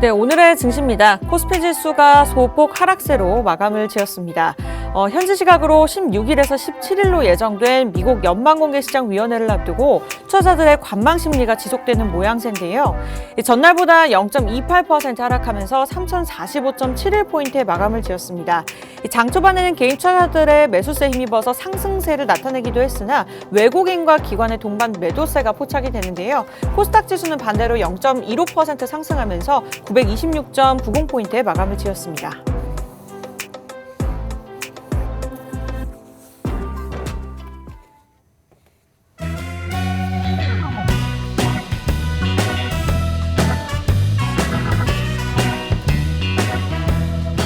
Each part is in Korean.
네, 오늘의 증시입니다. 코스피 지수가 소폭 하락세로 마감을 지었습니다. 현지 시각으로 16일에서 17일로 예정된 미국 연방공개시장위원회를 앞두고 투자자들의 관망 심리가 지속되는 모양새인데요. 전날보다 0.28% 하락하면서 3,045.71포인트에 마감을 지었습니다. 장 초반에는 개인 투자자들의 매수세에 힘입어서 상승세를 나타내기도 했으나 외국인과 기관의 동반 매도세가 포착이 되는데요. 코스닥 지수는 반대로 0.15% 상승하면서 926.90포인트에 마감을 지었습니다.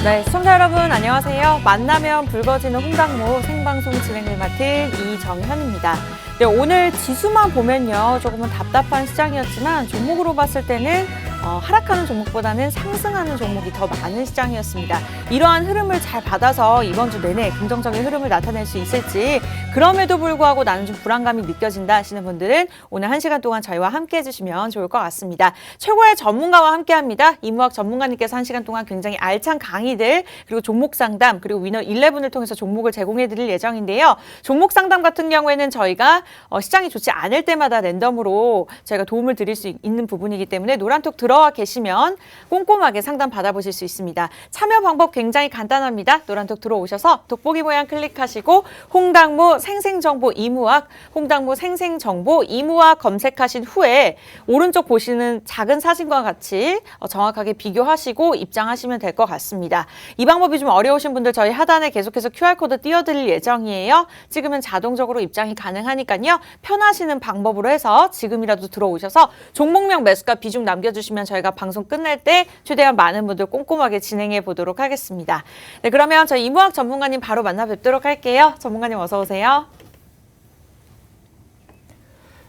네, 시청자 여러분 안녕하세요. 만나면 붉어지는 홍당무 생방송 진행을 맡은 이정현입니다. 네, 오늘 지수만 보면요, 조금은 답답한 시장이었지만 종목으로 봤을 때는 하락하는 종목보다는 상승하는 종목이 더 많은 시장이었습니다. 이러한 흐름을 잘 받아서 이번 주 내내 긍정적인 흐름을 나타낼 수 있을지, 그럼에도 불구하고 나는 좀 불안감이 느껴진다 하시는 분들은 오늘 1시간 동안 저희와 함께 해주시면 좋을 것 같습니다. 최고의 전문가와 함께합니다. 이무학 전문가님께서 1시간 동안 굉장히 알찬 강의들, 그리고 종목 상담, 그리고 위너 11을 통해서 종목을 제공해드릴 예정인데요. 종목 상담 같은 경우에는 저희가 시장이 좋지 않을 때마다 랜덤으로 저희가 도움을 드릴 수 있는 부분이기 때문에 노란톡 들어와 계시면 꼼꼼하게 상담 받아보실 수 있습니다. 참여 방법 굉장히 간단합니다. 노란톡 들어오셔서 돋보기 모양 클릭하시고 홍당무 생생정보 이무학, 홍당무 생생정보 이무학 검색하신 후에 오른쪽 보시는 작은 사진과 같이 정확하게 비교하시고 입장하시면 될 것 같습니다. 이 방법이 좀 어려우신 분들 저희 하단에 계속해서 QR코드 띄워드릴 예정이에요. 찍으면 자동적으로 입장이 가능하니까요. 편하시는 방법으로 해서 지금이라도 들어오셔서 종목명 매수가 비중 남겨주시면 저희가 방송 끝날 때 최대한 많은 분들 꼼꼼하게 진행해 보도록 하겠습니다. 네, 그러면 저희 이무학 전문가님 바로 만나 뵙도록 할게요. 전문가님 어서 오세요.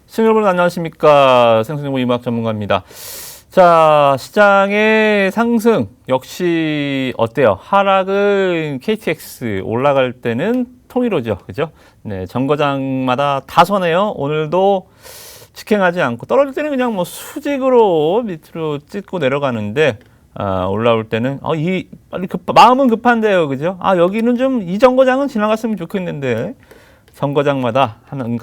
시청자 여러분 안녕하십니까. 생생정보 이무학 전문가입니다. 자, 시장의 상승 역시 어때요? 하락은 KTX, 올라갈 때는 통일호죠. 그죠? 네, 정거장마다 다 서네요. 오늘도 직행하지 않고 떨어질 때는 그냥 뭐 수직으로 밑으로 찍고 내려가는데, 올라올 때는 빨리 마음은 급한데요. 그죠? 여기는 좀 이 정거장은 지나갔으면 좋겠는데 정거장마다 한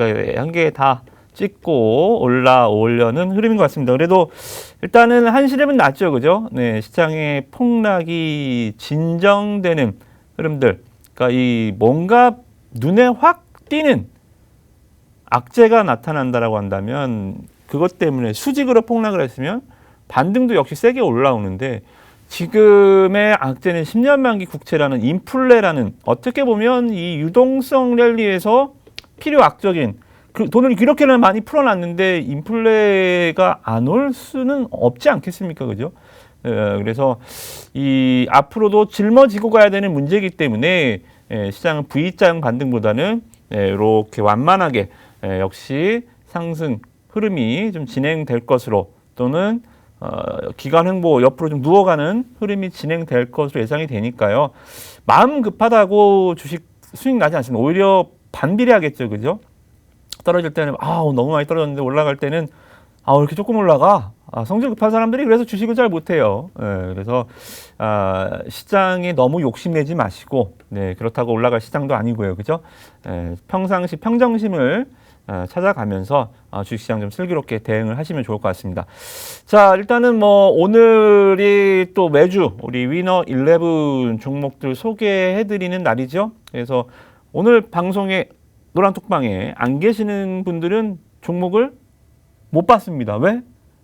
개 다 찍고 올라오려는 흐름인 것 같습니다. 그래도 일단은 한시름은 낮죠. 그죠? 네, 시장의 폭락이 진정되는 흐름들. 그러니까 이 뭔가 눈에 확 띄는 악재가 나타난다라고 한다면, 그것 때문에 수직으로 폭락을 했으면 반등도 역시 세게 올라오는데, 지금의 악재는 10년 만기 국채라는 인플레라는, 어떻게 보면 이 유동성 랠리에서 필요악적인, 돈을 이렇게는 많이 풀어놨는데 인플레가 안 올 수는 없지 않겠습니까? 그죠? 그래서 이 앞으로도 짊어지고 가야 되는 문제이기 때문에 시장은 V자형 반등보다는 이렇게 완만하게 역시 상승 흐름이 좀 진행될 것으로, 또는 기관 횡보 옆으로 좀 누워가는 흐름이 진행될 것으로 예상이 되니까요. 마음 급하다고 주식 수익 나지 않습니다. 오히려 반비례하겠죠. 그죠? 떨어질 때는 너무 많이 떨어졌는데 올라갈 때는 왜 이렇게 조금 올라가? 성질 급한 사람들이 그래서 주식을 잘 못해요. 그래서 시장에 너무 욕심내지 마시고, 그렇다고 올라갈 시장도 아니고요. 그죠? 평상시 평정심을 찾아가면서 주식시장 좀 슬기롭게 대응을 하시면 좋을 것 같습니다. 자, 일단은 오늘이 또 매주 우리 위너 11 종목들 소개해드리는 날이죠. 그래서 오늘 방송에 노란톡방에 안 계시는 분들은 종목을 못 봤습니다. 왜?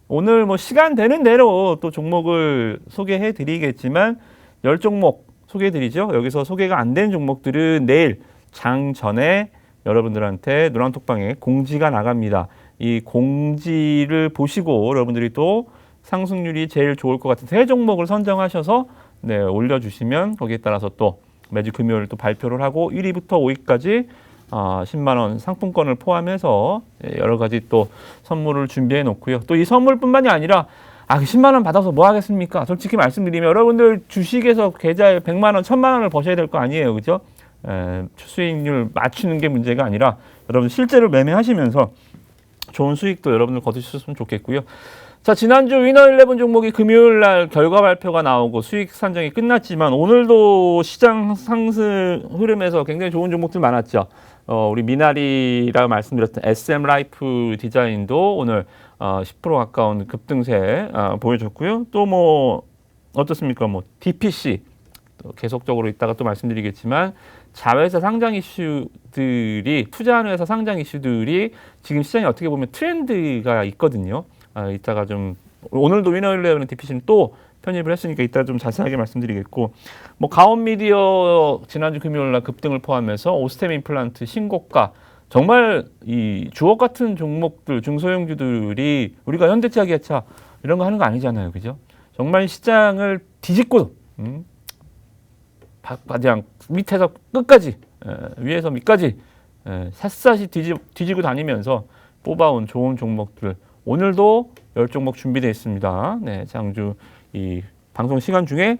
오늘 시간 되는 대로 또 종목을 소개해 드리겠지만 10종목 소개해 드리죠. 여기서 소개가 안 된 종목들은 내일 장 전에 여러분들한테 노란톡방에 공지가 나갑니다. 이 공지를 보시고 여러분들이 또 상승률이 제일 좋을 것 같은 세 종목을 선정하셔서 올려주시면 거기에 따라서 또 매주 금요일 또 발표를 하고 1위부터 5위까지 10만 원 상품권을 포함해서 여러 가지 또 선물을 준비해 놓고요. 또 이 선물뿐만이 아니라 10만 원 받아서 뭐 하겠습니까? 솔직히 말씀드리면 여러분들 주식에서 계좌에 100만 원, 1000만 원을 버셔야 될 거 아니에요. 그죠? 수익률 맞추는 게 문제가 아니라 여러분 실제로 매매하시면서 좋은 수익도 여러분들 거두셨으면 좋겠고요. 자, 지난주 위너11 종목이 금요일 날 결과 발표가 나오고 수익 산정이 끝났지만 오늘도 시장 상승 흐름에서 굉장히 좋은 종목들 많았죠. 우리 미나리라고 말씀드렸던 SM 라이프 디자인도 오늘 10% 가까운 급등세 보여줬고요. 또 뭐 어떻습니까? 뭐 DPC 또 계속적으로 이따가 또 말씀드리겠지만 자회사 상장 이슈들이 투자하는 회사 상장 이슈들이 지금 시장에 어떻게 보면 트렌드가 있거든요. 이따가 좀 오늘도 위너11 DPC는 또 편입을 했으니까 이따 좀 자세하게 말씀드리겠고 뭐 가온미디어 지난주 금요일 날 급등을 포함해서 오스템 임플란트 신고가 정말 이 주옥 같은 종목들 중소형주들이 우리가 현대차 기아차 이런 거 하는 거 아니잖아요, 그죠? 정말 시장을 뒤집고 그냥 밑에서 끝까지 위에서 밑까지 샅샅이 뒤지고 다니면서 뽑아온 좋은 종목들 오늘도 10종목 준비되어 있습니다. 네, 장주 이 방송 시간 중에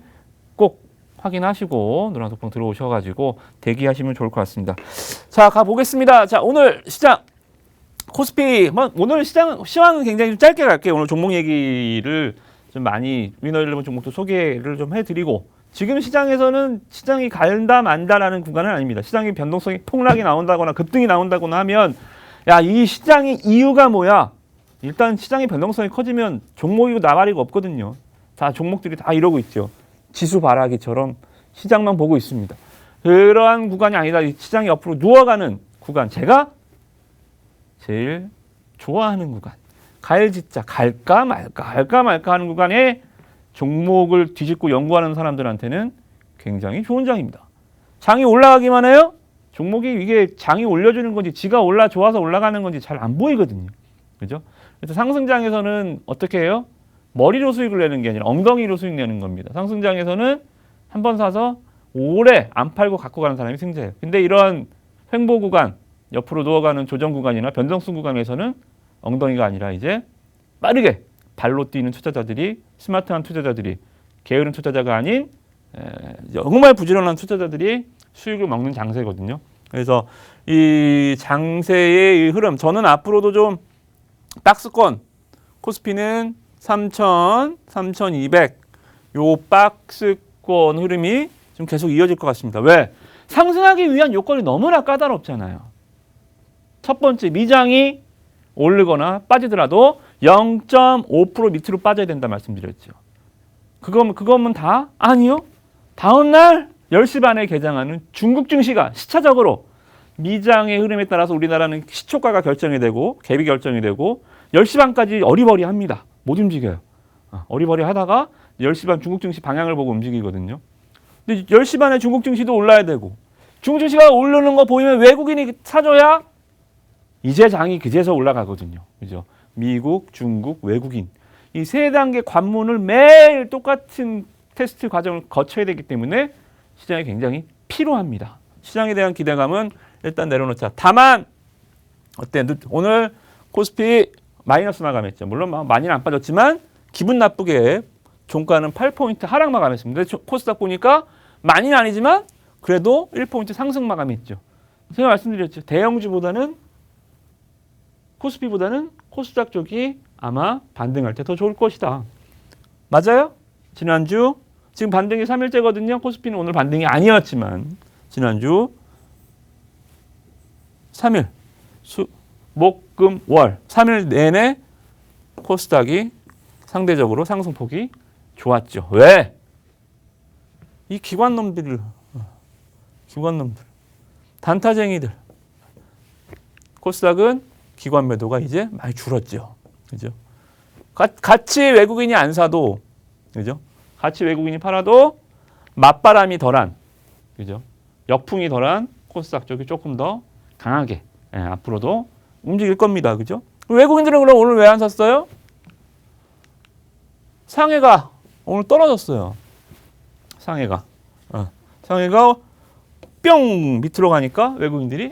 꼭 확인하시고 노란톡방 들어오셔가지고 대기하시면 좋을 것 같습니다. 자, 가보겠습니다. 자, 오늘 시장 코스피 오늘 시황은 굉장히 좀 짧게 갈게요. 오늘 종목 얘기를 좀 많이 위너11 종목도 소개를 좀 해드리고 지금 시장에서는 시장이 갈다 만다라는 구간은 아닙니다. 시장의 변동성이 폭락이 나온다거나 급등이 나온다거나 하면 야, 이 시장의 이유가 뭐야? 일단 시장의 변동성이 커지면 종목이고 나발이고 없거든요. 다 종목들이 다 이러고 있죠. 지수 바라기처럼 시장만 보고 있습니다. 그러한 구간이 아니다. 시장이 옆으로 누워가는 구간. 제가 제일 좋아하는 구간. 가을짓자 갈까 말까 하는 구간에 종목을 뒤집고 연구하는 사람들한테는 굉장히 좋은 장입니다. 장이 올라가기만 해요. 종목이 이게 장이 올려주는 건지 지가 좋아서 올라가는 건지 잘 안 보이거든요. 그죠? 그래서 상승장에서는 어떻게 해요? 머리로 수익을 내는 게 아니라 엉덩이로 수익 내는 겁니다. 상승장에서는 한 번 사서 오래 안 팔고 갖고 가는 사람이 승자예요. 근데 이런 횡보 구간, 옆으로 누워가는 조정 구간이나 변동성 구간에서는 엉덩이가 아니라 이제 빠르게 발로 뛰는 투자자들이 스마트한 투자자들이 게으른 투자자가 아닌 정말 부지런한 투자자들이 수익을 먹는 장세거든요. 그래서 이 장세의 이 흐름 저는 앞으로도 좀 박스권 코스피는 3,000, 3,200 요 박스권 흐름이 좀 계속 이어질 것 같습니다. 왜? 상승하기 위한 요건이 너무나 까다롭잖아요. 첫 번째 미장이 오르거나 빠지더라도 0.5% 밑으로 빠져야 된다 말씀드렸죠. 그거면 다? 아니요. 다음 날 10시 반에 개장하는 중국 증시가 시차적으로 미장의 흐름에 따라서 우리나라는 시초가가 결정이 되고 갭이 결정이 되고 10시 반까지 어리버리합니다. 못 움직여요. 어리버리 하다가 10시 반 중국 증시 방향을 보고 움직이거든요. 근데 10시 반에 중국 증시도 올라야 되고 중국 증시가 오르는 거 보이면 외국인이 사줘야 이제 장이 그제서 올라가거든요. 그죠? 미국, 중국, 외국인. 이 세 단계 관문을 매일 똑같은 테스트 과정을 거쳐야 되기 때문에 시장이 굉장히 피로합니다. 시장에 대한 기대감은 일단 내려놓자. 다만 어때? 오늘 코스피 마이너스 마감했죠. 물론 많이는 안 빠졌지만 기분 나쁘게 종가는 8포인트 하락 마감했습니다. 코스닥 보니까 많이는 아니지만 그래도 1포인트 상승 마감했죠. 제가 말씀드렸죠. 대형주보다는 코스피보다는 코스닥 쪽이 아마 반등할 때 더 좋을 것이다. 맞아요? 지난주 지금 반등이 3일째거든요. 코스피는 오늘 반등이 아니었지만 지난주 3일 목, 금, 월 3일 내내 코스닥이 상대적으로 상승폭이 좋았죠. 왜? 이 기관놈들 단타쟁이들 코스닥은 기관 매도가 이제 많이 줄었죠. 그죠? 같이 외국인이 안 사도 그죠? 같이 외국인이 팔아도 맞바람이 덜한 그죠? 역풍이 덜한 코스닥 쪽이 조금 더 강하게 앞으로도 움직일 겁니다. 그죠? 외국인들은 그럼 오늘 왜 안 샀어요? 상해가 오늘 떨어졌어요. 상해가 뿅 밑으로 가니까 외국인들이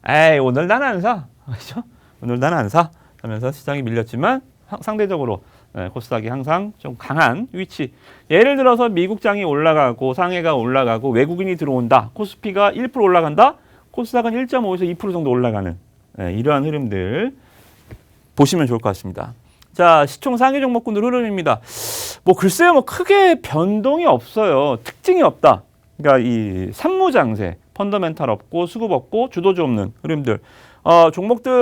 에이 오늘 난 안 사. 그죠? 오늘 난 안 사. 하면서 시장이 밀렸지만 상대적으로 코스닥이 항상 좀 강한 위치. 예를 들어서 미국장이 올라가고 상해가 올라가고 외국인이 들어온다. 코스피가 1% 올라간다. 코스닥은 1.5에서 2% 정도 올라가는 이러한 흐름들. 보시면 좋을 것 같습니다. 자, 시총 상위 종목군들 흐름입니다. 뭐 글쎄요, 뭐 크게 변동이 없어요. 특징이 없다. 그러니까 이 산무장세, 펀더멘탈 없고 수급 없고 주도주 없는 흐름들. 종목들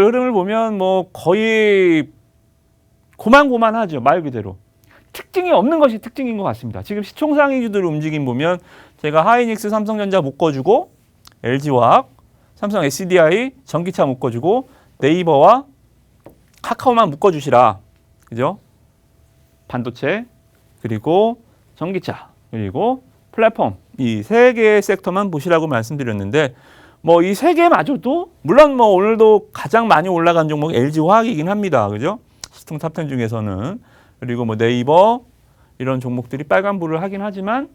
흐름을 보면 뭐 거의 고만고만하죠. 말 그대로. 특징이 없는 것이 특징인 것 같습니다. 지금 시총 상위주들 움직임 보면 제가 하이닉스, 삼성전자 묶어주고 LG화학, 삼성 SDI, 전기차 묶어주고 네이버와 카카오만 묶어주시라. 그죠? 반도체, 그리고 전기차, 그리고 플랫폼. 이 세 개의 섹터만 보시라고 말씀드렸는데 뭐 이 세 개마저도 물론 뭐 오늘도 가장 많이 올라간 종목이 LG화학이긴 합니다. 그죠? 시총 탑10 중에서는. 그리고 뭐 네이버 이런 종목들이 빨간불을 하긴 하지만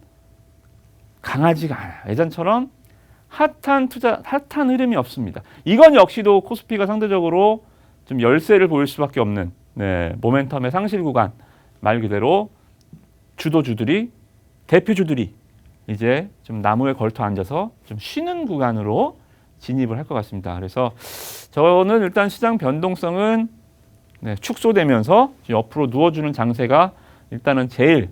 강하지가 않아요. 예전처럼 핫한 흐름이 없습니다. 이건 역시도 코스피가 상대적으로 좀 열세를 보일 수밖에 없는 모멘텀의 상실 구간. 말 그대로 주도주들이 대표주들이 이제 좀 나무에 걸터 앉아서 좀 쉬는 구간으로 진입을 할 것 같습니다. 그래서 저는 일단 시장 변동성은 축소되면서 옆으로 누워주는 장세가 일단은 제일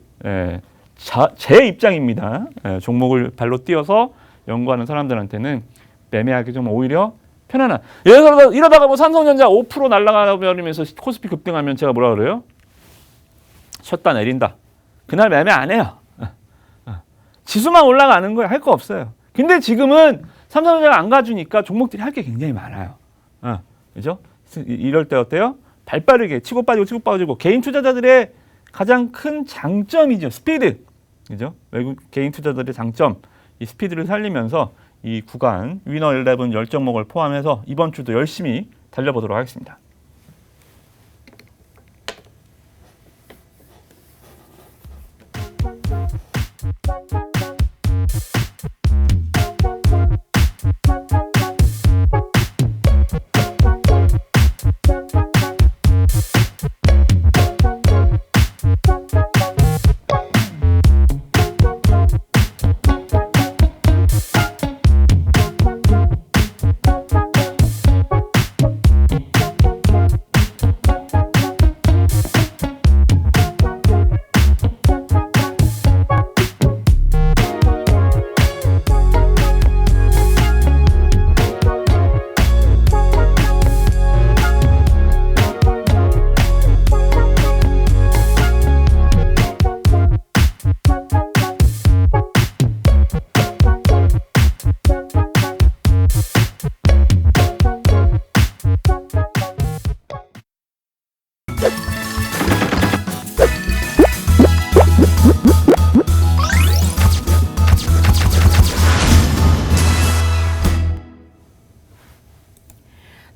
제 입장입니다. 종목을 발로 뛰어서 연구하는 사람들한테는 매매하기 좀 오히려 편안한. 예를 들어 이러다가 뭐 삼성전자 5% 날아가 버리면서 코스피 급등하면 제가 뭐라 그래요? 쉬었다 내린다. 그날 매매 안 해요. 지수만 올라가는 거예요. 할 거 없어요. 근데 지금은 삼성전자가 안 가주니까 종목들이 할 게 굉장히 많아요. 그죠? 이럴 때 어때요? 발 빠르게 치고 빠지고 개인 투자자들의 가장 큰 장점이죠. 스피드. 그죠? 외국 개인 투자자들의 장점. 이 스피드를 살리면서 이 구간 위너 11 10종목을 포함해서 이번 주도 열심히 달려보도록 하겠습니다.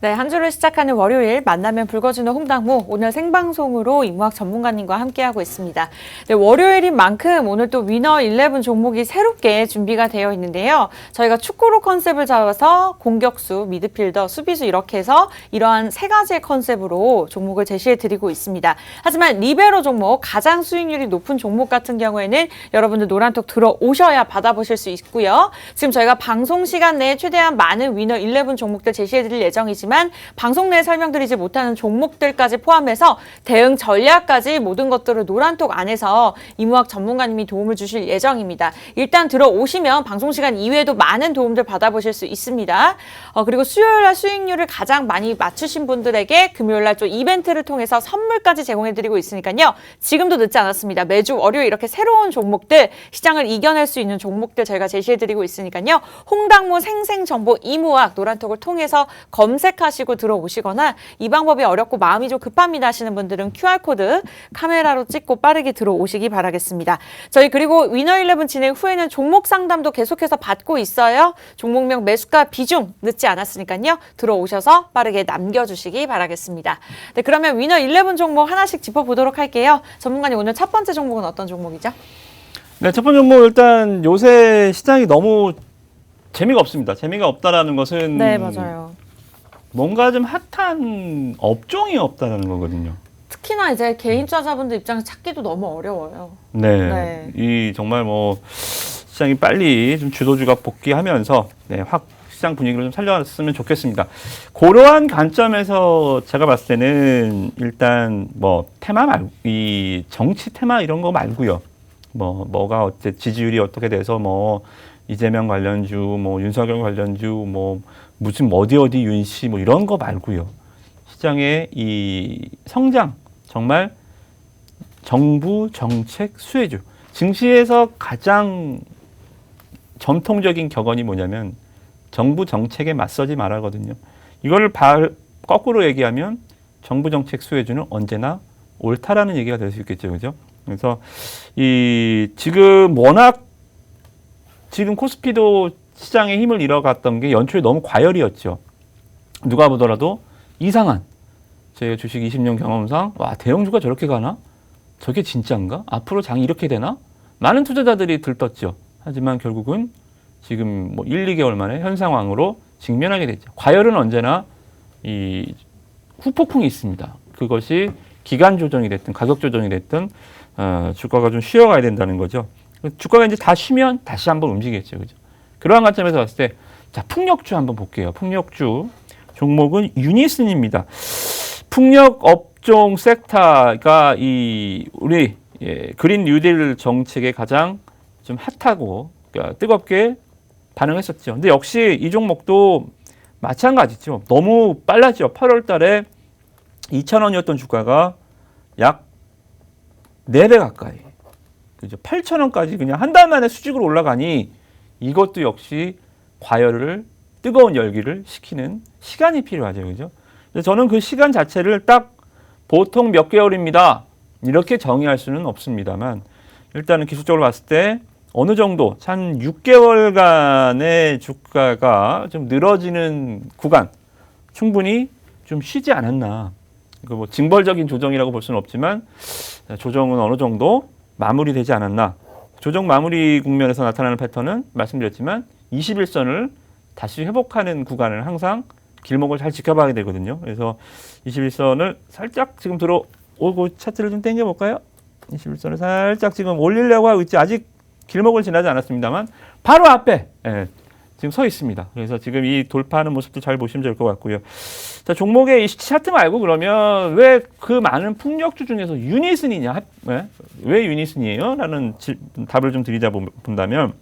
네, 한 주를 시작하는 월요일 만나면 붉어지는 홍당무 오늘 생방송으로 임무학 전문가님과 함께하고 있습니다. 네, 월요일인 만큼 오늘 또 위너 11 종목이 새롭게 준비가 되어 있는데요. 저희가 축구로 컨셉을 잡아서 공격수, 미드필더, 수비수 이렇게 해서 이러한 세 가지의 컨셉으로 종목을 제시해드리고 있습니다. 하지만 리베로 종목, 가장 수익률이 높은 종목 같은 경우에는 여러분들 노란톡 들어오셔야 받아보실 수 있고요. 지금 저희가 방송 시간 내에 최대한 많은 위너 11 종목들 제시해드릴 예정이지만 방송 내에 설명드리지 못하는 종목들까지 포함해서 대응 전략까지 모든 것들을 노란톡 안에서 임무학 전문가님이 도움을 주실 예정입니다. 일단 들어오시면 방송 시간 이외에도 많은 도움들 받아보실 수 있습니다. 그리고 수요일날 수익률을 가장 많이 맞추신 분들에게 금요일날 또 이벤트를 통해서 선물까지 제공해드리고 있으니까요. 지금도 늦지 않았습니다. 매주 월요일 이렇게 새로운 종목들, 시장을 이겨낼 수 있는 종목들 저희가 제시해드리고 있으니까요. 홍당무 생생정보 임무학 노란톡을 통해서 검색하시고 들어오시거나 이 방법이 어렵고 마음이 좀 급합니다 하시는 분들은 QR코드 카메라로 찍고 빠르게 들어오시기 바라겠습니다. 저희 그리고 위너 11 진행 후에는 종목 상담도 계속해서 받고 있어요. 종목명 매수가 비중 늦지 않았으니까요. 들어오셔서 빠르게 남겨주시기 바라겠습니다. 네, 그러면 위너 11 종목 하나씩 짚어보도록 할게요. 전문가님 오늘 첫 번째 종목은 어떤 종목이죠? 네, 첫 번째 종목 일단 요새 시장이 너무 재미가 없습니다. 재미가 없다라는 것은 네, 맞아요. 뭔가 좀 핫한 업종이 없다는 거거든요. 특히나 이제 개인 투자자분들 입장에서 찾기도 너무 어려워요. 이 정말 뭐 시장이 빨리 좀 주도주가 복귀하면서 확 시장 분위기를 좀 살렸으면 좋겠습니다. 그러한 관점에서 제가 봤을 때는 일단 뭐 테마 말고 이 정치 테마 이런 거 말고요. 뭐가 어째 지지율이 어떻게 돼서 뭐 이재명 관련주, 뭐 윤석열 관련주, 뭐 무슨 어디 윤씨 뭐 이런 거 말고요. 시장의 이 성장 정말 정부 정책 수혜주. 증시에서 가장 전통적인 격언이 뭐냐면 정부 정책에 맞서지 말아거든요. 이거를 거꾸로 얘기하면 정부 정책 수혜주는 언제나 옳다라는 얘기가 될 수 있겠죠, 그죠? 그래서 지금 워낙 지금 코스피도 시장의 힘을 잃어갔던 게 연초에 너무 과열이었죠. 누가 보더라도 이상한 제가 주식 20년 경험상 와 대형주가 저렇게 가나? 저게 진짜인가? 앞으로 장이 이렇게 되나? 많은 투자자들이 들떴죠. 하지만 결국은 지금 뭐 1, 2개월 만에 현 상황으로 직면하게 됐죠. 과열은 언제나 이 후폭풍이 있습니다. 그것이 기간 조정이 됐든 가격 조정이 됐든 주가가 좀 쉬어가야 된다는 거죠. 주가가 이제 다 쉬면 다시 한번 움직이겠죠. 그죠? 그러한 관점에서 봤을 때, 자, 풍력주 한번 볼게요. 풍력주 종목은 유니슨입니다. 풍력 업종 섹터가 우리 그린 뉴딜 정책에 가장 좀 핫하고 그러니까 뜨겁게 반응했었죠. 근데 역시 이 종목도 마찬가지죠. 너무 빨랐죠. 8월 달에 2,000원이었던 주가가 약 4배 가까이. 그죠? 8,000원까지 그냥 한 달 만에 수직으로 올라가니 이것도 역시 과열을 뜨거운 열기를 식히는 시간이 필요하죠. 그죠? 그래서 저는 그 시간 자체를 딱 보통 몇 개월입니다. 이렇게 정의할 수는 없습니다만 일단은 기술적으로 봤을 때 어느 정도 한 6개월간의 주가가 좀 늘어지는 구간 충분히 좀 쉬지 않았나. 이거 뭐 징벌적인 조정이라고 볼 수는 없지만 조정은 어느 정도 마무리되지 않았나. 조정 마무리 국면에서 나타나는 패턴은 말씀드렸지만 21선을 다시 회복하는 구간을 항상 길목을 잘 지켜봐야 되거든요. 그래서 21선을 살짝 지금 들어오고 차트를 좀 당겨볼까요? 21선을 살짝 지금 올리려고 하고 있지. 아직 길목을 지나지 않았습니다만 바로 앞에 지금 서 있습니다. 그래서 지금 이 돌파하는 모습도 잘 보시면 될 것 같고요. 자, 종목의 이 차트 말고 그러면 왜 그 많은 풍력주 중에서 유니슨이냐? 왜 유니슨이에요? 라는 답을 좀 드리자 본다면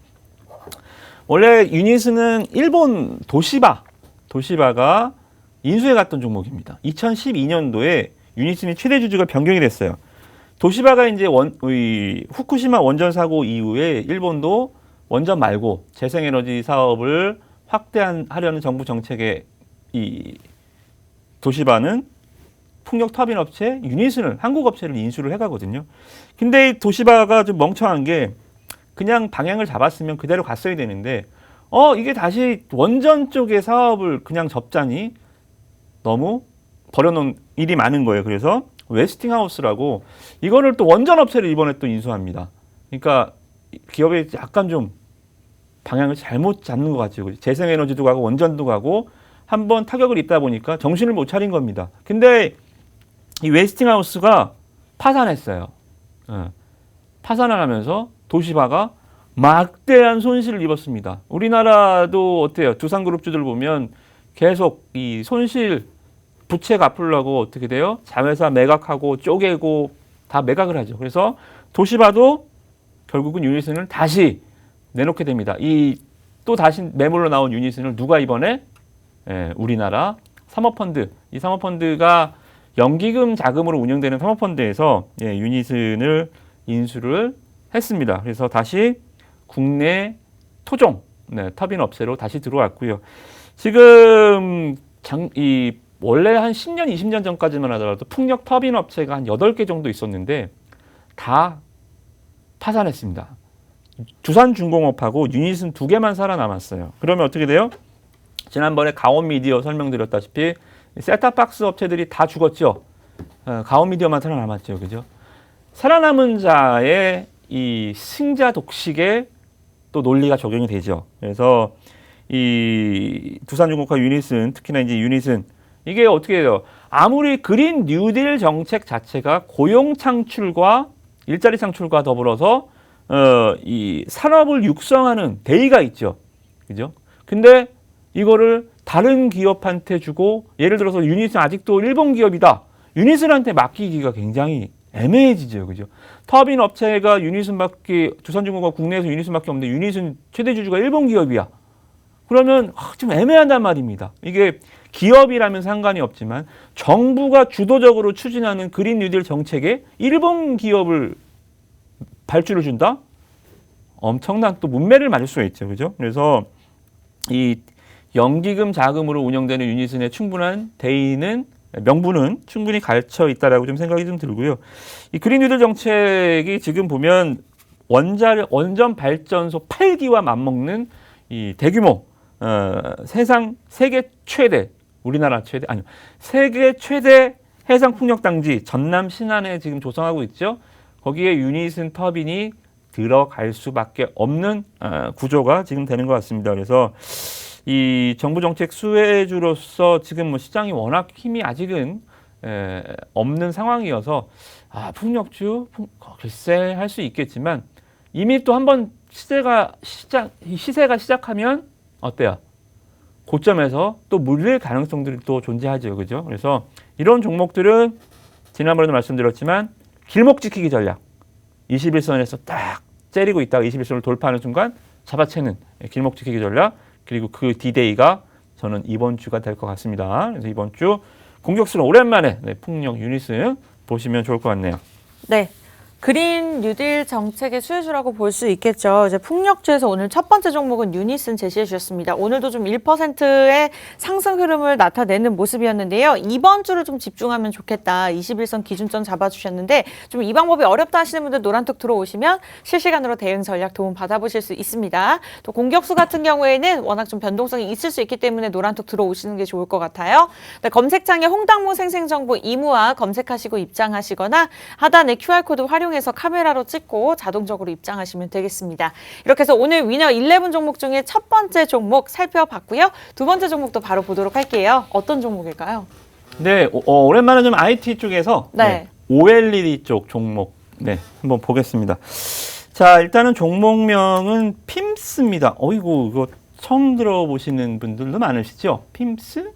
원래 유니슨은 일본 도시바가 인수해 갔던 종목입니다. 2012년도에 유니슨이 최대 주주가 변경이 됐어요. 도시바가 이제 후쿠시마 원전 사고 이후에 일본도 원전 말고 재생에너지 사업을 확대하려는 정부 정책에 이 도시바는 풍력 터빈 업체 유니슨을 한국 업체를 인수를 해가거든요. 근데 이 도시바가 좀 멍청한 게 그냥 방향을 잡았으면 그대로 갔어야 되는데 이게 다시 원전 쪽의 사업을 그냥 접자니 너무 버려놓은 일이 많은 거예요. 그래서 웨스팅하우스라고 이거를 또 원전 업체를 이번에 또 인수합니다. 그러니까 기업이 약간 좀 방향을 잘못 잡는 것 같죠. 재생에너지도 가고 원전도 가고 한번 타격을 입다 보니까 정신을 못 차린 겁니다. 근데 이 웨스팅하우스가 파산했어요. 파산을 하면서 도시바가 막대한 손실을 입었습니다. 우리나라도 어때요? 두산그룹주들 보면 계속 이 손실 부채 갚으려고 어떻게 돼요? 자회사 매각하고 쪼개고 다 매각을 하죠. 그래서 도시바도 결국은 유니슨을 다시 내놓게 됩니다. 또 다시 매물로 나온 유니슨을 누가 이번에 우리나라 사모펀드, 이 사모펀드가 연기금 자금으로 운영되는 사모펀드에서 유니슨을 인수를 했습니다. 그래서 다시 국내 토종 터빈 업체로 다시 들어왔고요. 지금 원래 한 10년, 20년 전까지만 하더라도 풍력 터빈 업체가 한 8개 정도 있었는데 다 파산했습니다. 두산중공업하고 유니슨 2개만 살아남았어요. 그러면 어떻게 돼요? 지난번에 가온미디어 설명드렸다시피 셋탑박스 업체들이 다 죽었죠. 가온미디어만 살아남았죠. 그죠? 살아남은 자의 이 승자 독식에 또 논리가 적용이 되죠. 그래서 이 두산중공업과 유니슨, 특히나 이제 유니슨 이게 어떻게 해요? 아무리 그린 뉴딜 정책 자체가 고용 창출과 일자리 창출과 더불어서 이 산업을 육성하는 대의가 있죠. 그죠? 근데 이거를 다른 기업한테 주고 예를 들어서 유닛은 아직도 일본 기업이다. 유닛들한테 맡기기가 굉장히 애매해지죠. 그죠? 터빈 업체가 유닛은밖에 두산중공업 국내에서 유닛은밖에 없는데 유닛은 최대 주주가 일본 기업이야. 그러면 좀 애매하단 말입니다. 이게 기업이라면 상관이 없지만 정부가 주도적으로 추진하는 그린 뉴딜 정책에 일본 기업을 발주를 준다? 엄청난 또 문매를 맞을 수가 있죠. 그죠? 그래서 이 연기금 자금으로 운영되는 유닛은의 충분한 대의는 명분은 충분히 갖춰 있다라고 좀 생각이 좀 들고요. 이 그린 뉴딜 정책이 지금 보면 원전 발전소 8기와 맞먹는 이 대규모 세계 최대 해상 풍력 당지 전남 신안에 지금 조성하고 있죠. 거기에 유니슨 터빈이 들어갈 수밖에 없는 구조가 지금 되는 것 같습니다. 그래서 이 정부 정책 수혜주로서 지금 뭐 시장이 워낙 힘이 아직은 없는 상황이어서 풍력주 글쎄 할 수 있겠지만 이미 또 한번 시세가 시작하면 어때요? 고점에서 또 물릴 가능성들이 또 존재하죠. 그죠? 그래서 이런 종목들은 지난번에도 말씀드렸지만 길목 지키기 전략. 21선에서 딱 째리고 있다가 21선을 돌파하는 순간 잡아채는 길목 지키기 전략. 그리고 그 D-Day가 저는 이번 주가 될 것 같습니다. 그래서 이번 주 공격수는 오랜만에 풍력 유닛을 보시면 좋을 것 같네요. 네. 그린 뉴딜 정책의 수혜주라고 볼 수 있겠죠. 이제 풍력주에서 오늘 첫 번째 종목은 유니슨 제시해 주셨습니다. 오늘도 좀 1%의 상승 흐름을 나타내는 모습이었는데요. 이번 주를 좀 집중하면 좋겠다. 21선 기준점 잡아주셨는데 좀 이 방법이 어렵다 하시는 분들 노란톡 들어오시면 실시간으로 대응 전략 도움 받아보실 수 있습니다. 또 공격수 같은 경우에는 워낙 좀 변동성이 있을 수 있기 때문에 노란톡 들어오시는 게 좋을 것 같아요. 네, 검색창에 홍당무 생생정보 이무와 검색하시고 입장하시거나 하단에 QR코드 활용해서 카메라로 찍고 자동적으로 입장하시면 되겠습니다. 이렇게 해서 오늘 위너 11 종목 중에 첫 번째 종목 살펴봤고요. 두 번째 종목도 바로 보도록 할게요. 어떤 종목일까요? 네, 오랜만에 좀 IT 쪽에서 OLED 쪽 종목 한번 보겠습니다. 자, 일단은 종목명은 핌스입니다. 어이구, 이거 처음 들어보시는 분들도 많으시죠? 핌스?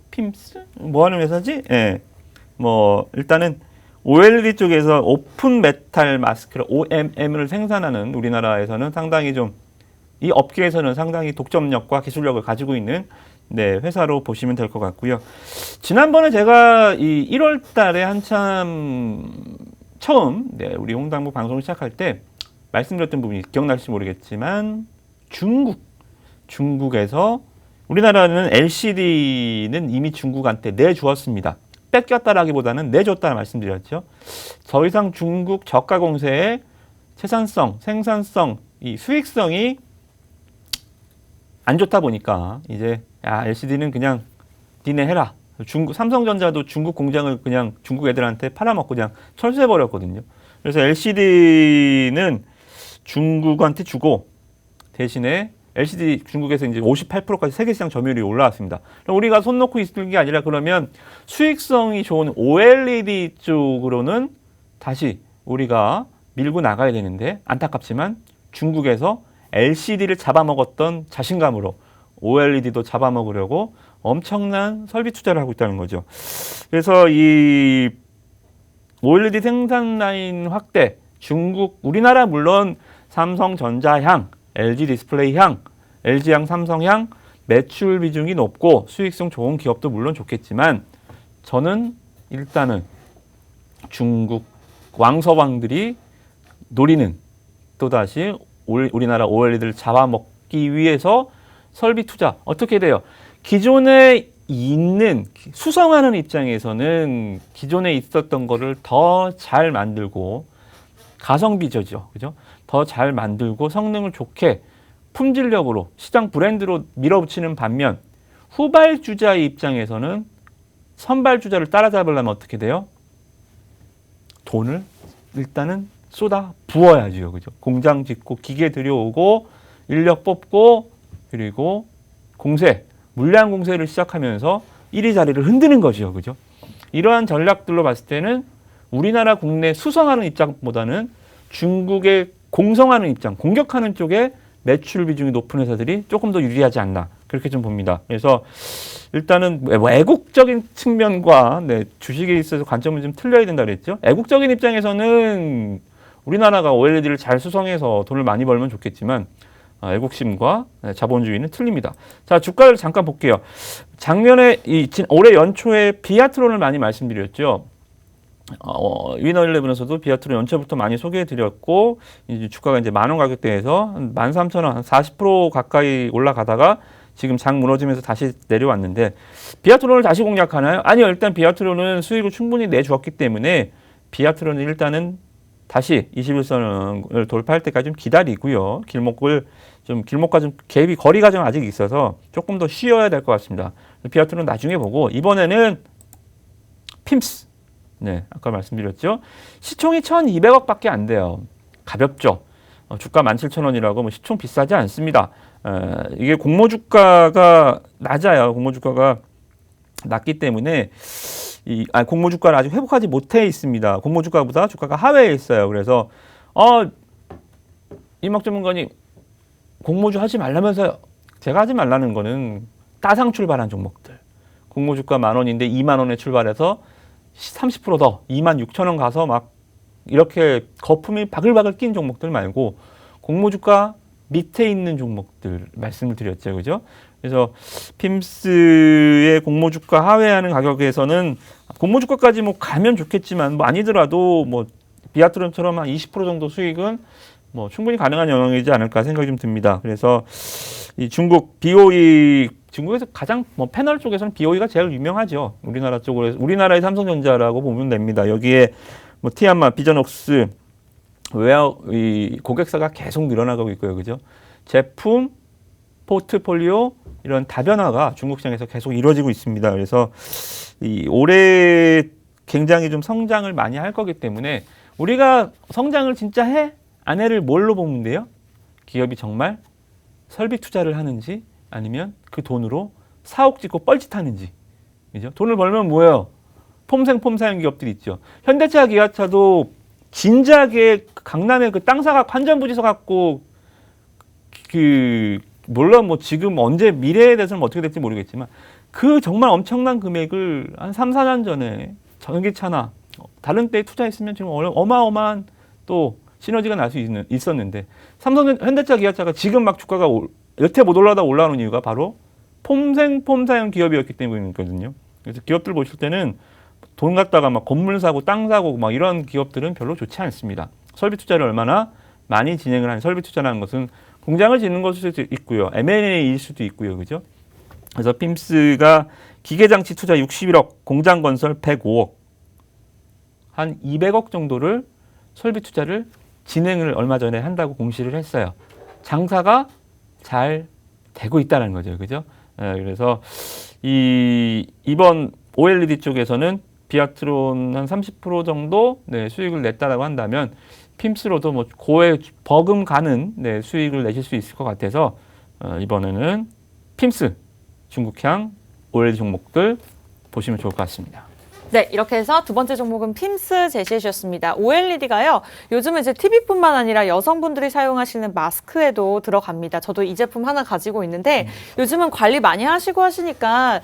뭐 하는 회사지? 일단은 OLED 쪽에서 오픈 메탈 마스크를 OMM을 생산하는 우리나라에서는 상당히 좀 이 업계에서는 상당히 독점력과 기술력을 가지고 있는 회사로 보시면 될 것 같고요. 지난번에 제가 이 1월 달에 한참 처음 우리 홍당무 방송을 시작할 때 말씀드렸던 부분이 기억날지 모르겠지만 중국에서 우리나라는 LCD는 이미 중국한테 내주었습니다. 뺏겼다라기보다는 내줬다는 말씀드렸죠. 더 이상 중국 저가 공세의 생산성, 이 수익성이 안 좋다 보니까 이제 LCD는 그냥 니네 해라. 삼성전자도 중국 공장을 그냥 중국 애들한테 팔아먹고 그냥 철수해버렸거든요. 그래서 LCD는 중국한테 주고 대신에 LCD 중국에서 이제 58%까지 세계 시장 점유율이 올라왔습니다. 그럼 우리가 손 놓고 있을 게 아니라 그러면 수익성이 좋은 OLED 쪽으로는 다시 우리가 밀고 나가야 되는데 안타깝지만 중국에서 LCD를 잡아먹었던 자신감으로 OLED도 잡아먹으려고 엄청난 설비 투자를 하고 있다는 거죠. 그래서 이 OLED 생산 라인 확대, 우리나라 물론 삼성전자향, LG 디스플레이향, LG향, 삼성향 매출 비중이 높고 수익성 좋은 기업도 물론 좋겠지만 저는 일단은 중국 왕서방들이 노리는 또다시 우리나라 OLED를 잡아먹기 위해서 설비 투자 어떻게 돼요? 기존에 있는 수성하는 입장에서는 기존에 있었던 거를 더 잘 만들고 가성비죠, 그죠? 더 잘 만들고 성능을 좋게 품질력으로 시장 브랜드로 밀어붙이는 반면 후발주자의 입장에서는 선발주자를 따라잡으려면 어떻게 돼요? 돈을 일단은 쏟아 부어야죠, 그죠? 공장 짓고 기계 들여오고 인력 뽑고 그리고 물량 공세를 시작하면서 1위 자리를 흔드는 거죠, 그죠? 이러한 전략들로 봤을 때는 우리나라 국내 수성하는 입장보다는 중국의 공성하는 입장, 공격하는 쪽에 매출 비중이 높은 회사들이 조금 더 유리하지 않나. 그렇게 좀 봅니다. 그래서 일단은 뭐 애국적인 측면과 네, 주식에 있어서 관점은 좀 틀려야 된다 그랬죠. 애국적인 입장에서는 우리나라가 OLED를 잘 수성해서 돈을 많이 벌면 좋겠지만 애국심과 자본주의는 틀립니다. 자, 주가를 잠깐 볼게요. 작년에 올해 연초에 비아트론을 많이 말씀드렸죠. 위너11에서도 비아트론 연초부터 많이 소개해드렸고 이제 주가가 이제 10,000원 가격대에서 한 13,000원, 한 40% 가까이 올라가다가 지금 장 무너지면서 다시 내려왔는데 비아트론을 다시 공략하나요? 아니요. 일단 비아트론은 수익을 충분히 내주었기 때문에 비아트론은 일단은 다시 21선을 돌파할 때까지 좀 기다리고요. 길목과 좀 갭이 거리가 좀 아직 있어서 조금 더 쉬어야 될 것 같습니다. 비아트론 나중에 보고 이번에는 핌스. 네, 아까 말씀드렸죠. 시총이 1,200억밖에 안 돼요. 가볍죠. 주가 17,000원이라고 뭐 시총 비싸지 않습니다. 이게 공모 주가가 낮아요. 공모 주가가 낮기 때문에 공모 주가를 아직 회복하지 못해 있습니다. 공모 주가보다 주가가 하회에 있어요. 그래서 이막 전문가님 공모주 하지 말라면서요. 제가 하지 말라는 거는 따상 출발한 종목들. 공모 주가 10,000원인데 20,000원에 출발해서 30% 더 26,000원 가서 막 이렇게 거품이 바글바글 낀 종목들 말고 공모 주가 밑에 있는 종목들 말씀을 드렸죠. 그죠? 그래서 핌스의 공모 주가 하회하는 가격에서는 공모 주가까지 뭐 가면 좋겠지만 뭐 아니더라도 뭐 비아트론처럼 한 20% 정도 수익은 뭐 충분히 가능한 영역이지 않을까 생각이 좀 듭니다. 그래서 이 중국 BOE 중국에서 가장 뭐 패널 쪽에서는 BOE가 제일 유명하죠. 우리나라의 삼성전자라고 보면 됩니다. 여기에 뭐 티안마, 비전옥스 이 고객사가 계속 늘어나고 있고요. 그죠? 제품, 포트폴리오 이런 다변화가 중국 시장에서 계속 이루어지고 있습니다. 그래서 이 올해 굉장히 좀 성장을 많이 할 거기 때문에 우리가 성장을 진짜 해? 안 해를 뭘로 보면 돼요? 기업이 정말 설비 투자를 하는지 아니면 그 돈으로 사옥 짓고 뻘짓하는지. 그죠? 돈을 벌면 뭐예요? 폼생폼사형 기업들이 있죠. 현대차, 기아차도 진작에 강남에 그 땅 사가 환전부지 서갖고 물론 뭐 지금 언제 미래에 대해서는 어떻게 될지 모르겠지만 그 정말 엄청난 금액을 한 3, 4년 전에 전기차나 다른 때에 투자했으면 지금 어마어마한 또 시너지가 날 수 있었는데 현대차, 기아차가 지금 막 주가가 여태 못 올라오는 이유가 바로 폼생폼사형 기업이었기 때문이거든요. 그래서 기업들 보실 때는 돈 갖다가 막 건물 사고 땅 사고 막 이런 기업들은 별로 좋지 않습니다. 설비 투자를 얼마나 많이 진행을 하는 설비 투자라는 것은 공장을 짓는 것일 수도 있고요. M&A일 수도 있고요. 그죠? 그래서 핌스가 기계장치 투자 61억, 공장 건설 105억, 한 200억 정도를 설비 투자를 진행을 얼마 전에 한다고 공시를 했어요. 장사가 잘 되고 있다는 거죠. 그죠? 그래서 이번 OLED 쪽에서는 비아트론 한 30% 정도 수익을 냈다라고 한다면 핌스로도 뭐 고에 버금가는 수익을 내실 수 있을 것 같아서 이번에는 핌스 중국향 OLED 종목들 보시면 좋을 것 같습니다. 네, 이렇게 해서 두 번째 종목은 핌스 제시해 주셨습니다. OLED가요, 요즘은 이제 TV뿐만 아니라 여성분들이 사용하시는 마스크에도 들어갑니다. 저도 이 제품 하나 가지고 있는데 요즘은 관리 많이 하시고 하시니까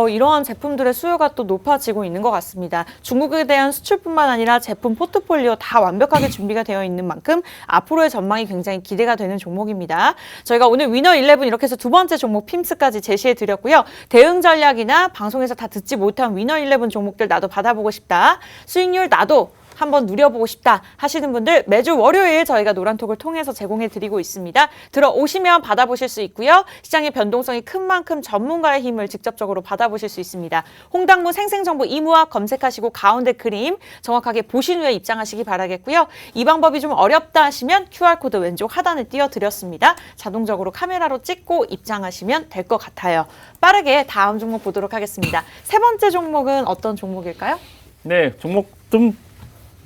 이러한 제품들의 수요가 또 높아지고 있는 것 같습니다. 중국에 대한 수출뿐만 아니라 제품 포트폴리오 다 완벽하게 준비가 되어 있는 만큼 앞으로의 전망이 굉장히 기대가 되는 종목입니다. 저희가 오늘 위너11 이렇게 해서 두 번째 종목 핌스까지 제시해 드렸고요. 대응 전략이나 방송에서 다 듣지 못한 위너11 종목들 나도 받아보고 싶다. 수익률 나도 한번 누려보고 싶다 하시는 분들 매주 월요일 저희가 노란톡을 통해서 제공해 드리고 있습니다. 들어오시면 받아보실 수 있고요. 시장의 변동성이 큰 만큼 전문가의 힘을 직접적으로 받아보실 수 있습니다. 홍당무 생생정보 이무학 검색하시고 가운데 그림 정확하게 보신 후에 입장하시기 바라겠고요. 이 방법이 좀 어렵다 하시면 QR코드 왼쪽 하단에 띄워드렸습니다. 자동적으로 카메라로 찍고 입장하시면 될 것 같아요. 빠르게 다음 종목 보도록 하겠습니다. 세 번째 종목은 어떤 종목일까요? 네, 종목 좀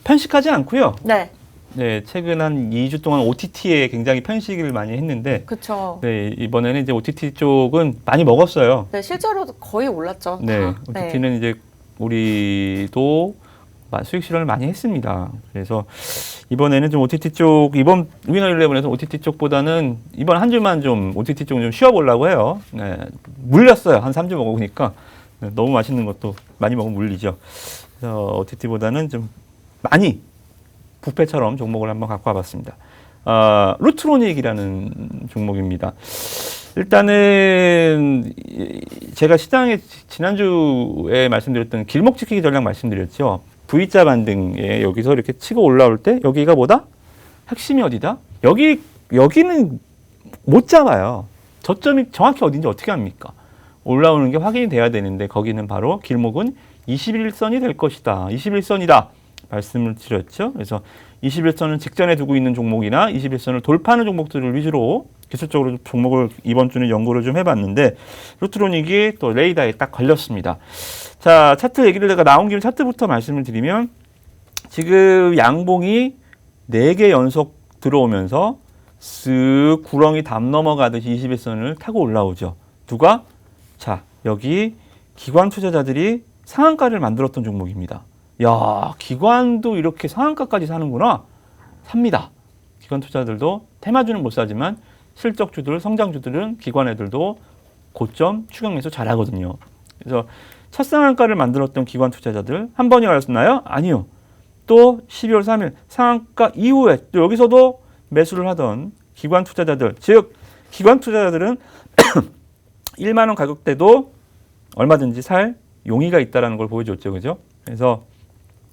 편식하지 않고요. 네. 네, 최근 한 2주 동안 OTT에 굉장히 편식을 많이 했는데, 그렇죠. 네, 이번에는 이제 OTT 쪽은 많이 먹었어요. 네, 실제로도 거의 올랐죠. 네, 다. OTT는 이제 우리도 수익 실현을 많이 했습니다. 그래서 이번에는 좀 OTT 쪽, 이번 위너 11에서 OTT 쪽보다는 이번 한 주만 좀 OTT 쪽 좀 쉬어보려고 해요. 네, 물렸어요. 한 3주 먹어보니까. 네, 너무 맛있는 것도 많이 먹으면 물리죠. 그래서 OTT보다는 좀 많이 뷔페처럼 종목을 한번 갖고 와봤습니다. 루트로닉이라는 종목입니다. 일단은 제가 시장에 지난주에 말씀드렸던 길목 지키기 전략 말씀드렸죠. V자 반등에 여기서 이렇게 치고 올라올 때 여기가 뭐다? 핵심이 어디다? 여기는 못 잡아요. 저점이 정확히 어딘지 어떻게 합니까? 올라오는 게 확인이 돼야 되는데 거기는 바로 길목은 21선이 될 것이다. 21선이다. 말씀을 드렸죠. 그래서 21선을 직전에 두고 있는 종목이나 21선을 돌파하는 종목들을 위주로 기술적으로 종목을 이번 주는 연구를 좀 해봤는데 루트로닉이 또 레이더에 딱 걸렸습니다. 자, 차트 얘기를 내가 나온 김에 차트부터 말씀을 드리면 지금 양봉이 4개 연속 들어오면서 쓱 구렁이 담 넘어가듯이 21선을 타고 올라오죠. 누가? 자, 여기 기관 투자자들이 상한가를 만들었던 종목입니다. 야, 기관도 이렇게 상한가까지 사는구나. 삽니다. 기관 투자들도 테마주는 못 사지만 실적주들, 성장주들은 기관 애들도 고점 추격 매수 잘하거든요. 그래서 첫 상한가를 만들었던 기관 투자자들 한 번이 왔나요? 아니요. 또 12월 3일 상한가 이후에 또 여기서도 매수를 하던 기관 투자자들, 즉 기관 투자자들은 1만 원 가격대도 얼마든지 살 용의가 있다는 걸 보여줬죠. 그죠? 그래서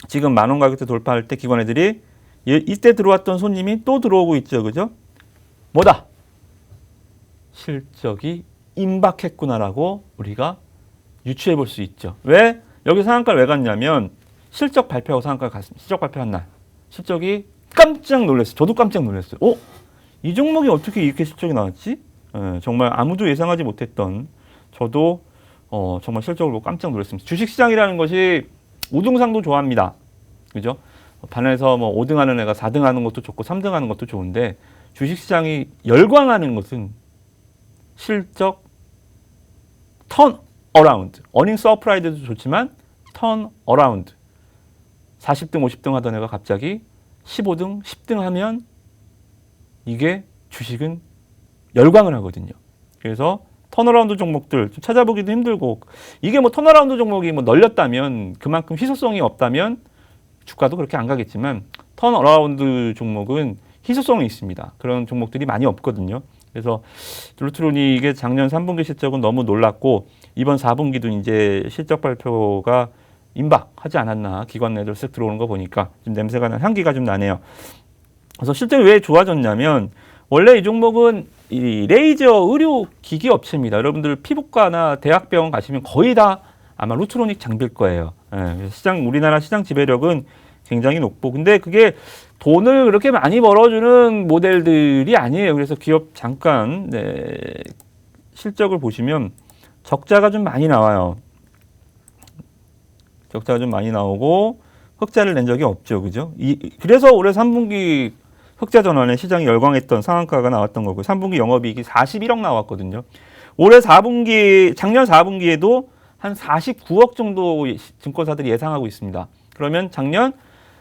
지금 10,000원 가격대 돌파할 때 기관 애들이 이때 들어왔던 손님이 또 들어오고 있죠. 그죠? 뭐다? 실적이 임박했구나라고 우리가 유추해 볼 수 있죠. 왜? 여기 상한가를 왜 갔냐면 실적 발표하고 상한가를 갔습니다. 실적 발표한 날. 실적이 깜짝 놀랐어요. 저도 깜짝 놀랐어요. 이 종목이 어떻게 이렇게 실적이 나왔지? 정말 아무도 예상하지 못했던 저도 정말 실적을 보고 깜짝 놀랐습니다. 주식시장이라는 것이 우등상도 좋아합니다. 그죠? 반에서 뭐 5등 하는 애가 4등 하는 것도 좋고 3등 하는 것도 좋은데 주식시장이 열광하는 것은 실적 턴 어라운드. 어닝 서프라이즈도 좋지만 턴 어라운드. 40등, 50등 하던 애가 갑자기 15등, 10등 하면 이게 주식은 열광을 하거든요. 그래서 턴어라운드 종목들 좀 찾아보기도 힘들고 이게 뭐 턴어라운드 종목이 뭐 널렸다면 그만큼 희소성이 없다면 주가도 그렇게 안 가겠지만 턴어라운드 종목은 희소성이 있습니다. 그런 종목들이 많이 없거든요. 그래서 루트로닉의 작년 3분기 실적은 너무 놀랐고 이번 4분기도 이제 실적 발표가 임박하지 않았나 기관 내들 쓱 들어오는 거 보니까 좀 냄새가 나 향기가 좀 나네요. 그래서 실적이 왜 좋아졌냐면 원래 이 종목은 이 레이저 의료 기기 업체입니다. 여러분들 피부과나 대학병원 가시면 거의 다 아마 루트로닉 장비일 거예요. 우리나라 시장 지배력은 굉장히 높고 근데 그게 돈을 그렇게 많이 벌어주는 모델들이 아니에요. 그래서 기업 잠깐 실적을 보시면 적자가 좀 많이 나와요. 적자가 좀 많이 나오고 흑자를 낸 적이 없죠. 그죠? 그래서 올해 3분기 흑자 전환에 시장이 열광했던 상한가가 나왔던 거고 3분기 영업이익이 41억 나왔거든요. 올해 4분기, 작년 4분기에도 한 49억 정도 증권사들이 예상하고 있습니다. 그러면 작년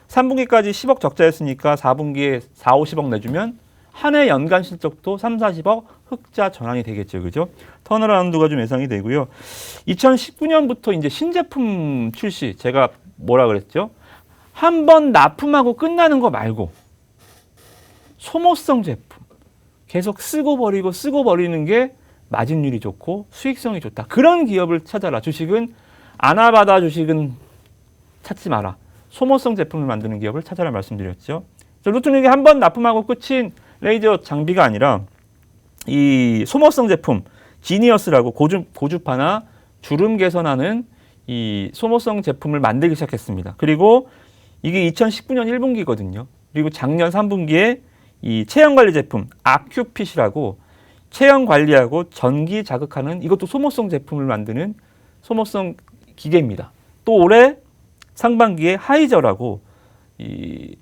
3분기까지 10억 적자였으니까 4분기에 4, 50억 내주면 한 해 연간 실적도 3, 40억 흑자 전환이 되겠죠. 그죠? 턴어라운드가 좀 예상이 되고요. 2019년부터 이제 신제품 출시, 제가 뭐라 그랬죠? 한 번 납품하고 끝나는 거 말고 소모성 제품 계속 쓰고 버리는 게 마진율이 좋고 수익성이 좋다. 그런 기업을 찾아라. 주식은 아나바다 주식은 찾지 마라. 소모성 제품을 만드는 기업을 찾아라 말씀드렸죠. 루트닉이 한 번 납품하고 끝인 레이저 장비가 아니라 이 소모성 제품 지니어스라고 고주파나 주름 개선하는 이 소모성 제품을 만들기 시작했습니다. 그리고 이게 2019년 1분기거든요. 그리고 작년 3분기에 이 체형 관리 제품 아큐핏이라고 체형 관리하고 전기 자극하는 이것도 소모성 제품을 만드는 소모성 기계입니다. 또 올해 상반기에 하이저라고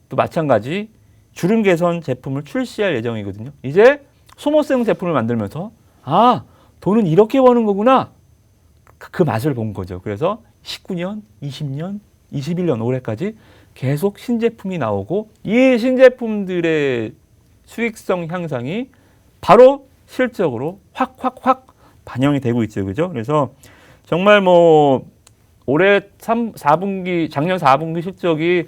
또 마찬가지 주름 개선 제품을 출시할 예정이거든요. 이제 소모성 제품을 만들면서 돈은 이렇게 버는 거구나. 그 맛을 본 거죠. 그래서 19년, 20년 21년 올해까지 계속 신제품이 나오고 이 신제품들의 수익성 향상이 바로 실적으로 확 반영이 되고 있죠. 그죠? 그래서 정말 뭐 올해 4분기, 작년 4분기 실적이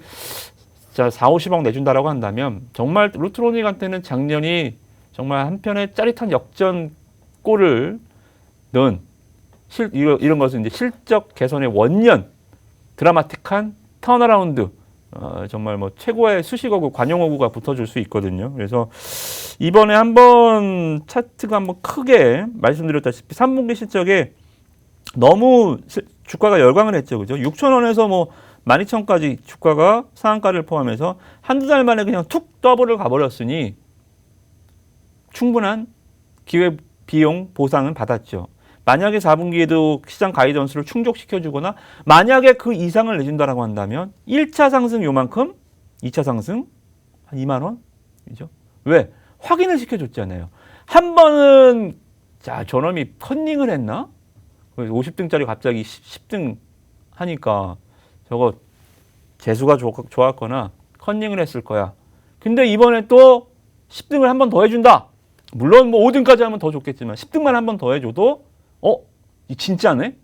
진짜 4, 50억 내준다라고 한다면 정말 루트로닉한테는 작년이 정말 한편의 짜릿한 역전골을 넣은 이런 것은 이제 실적 개선의 원년 드라마틱한 턴어라운드 정말 뭐 최고의 수식어구 관용어구가 붙어줄 수 있거든요. 그래서 이번에 한번 차트가 한번 크게 말씀드렸다시피 3분기 실적에 너무 주가가 열광을 했죠. 그죠? 6,000원에서 뭐 12,000까지 주가가 상한가를 포함해서 한두 달 만에 그냥 툭 더블을 가버렸으니 충분한 기회 비용 보상은 받았죠. 만약에 4분기에도 시장 가이던스를 충족시켜주거나 만약에 그 이상을 내준다라고 한다면 1차 상승 요만큼, 2차 상승 한 2만 원? 그죠? 왜? 확인을 시켜줬잖아요. 한 번은 자 저놈이 컨닝을 했나? 50등짜리 갑자기 10등 하니까 저거 재수가 좋았거나 컨닝을 했을 거야. 근데 이번에 또 10등을 한 번 더 해준다. 물론 뭐 5등까지 하면 더 좋겠지만 10등만 한 번 더 해줘도 진짜네?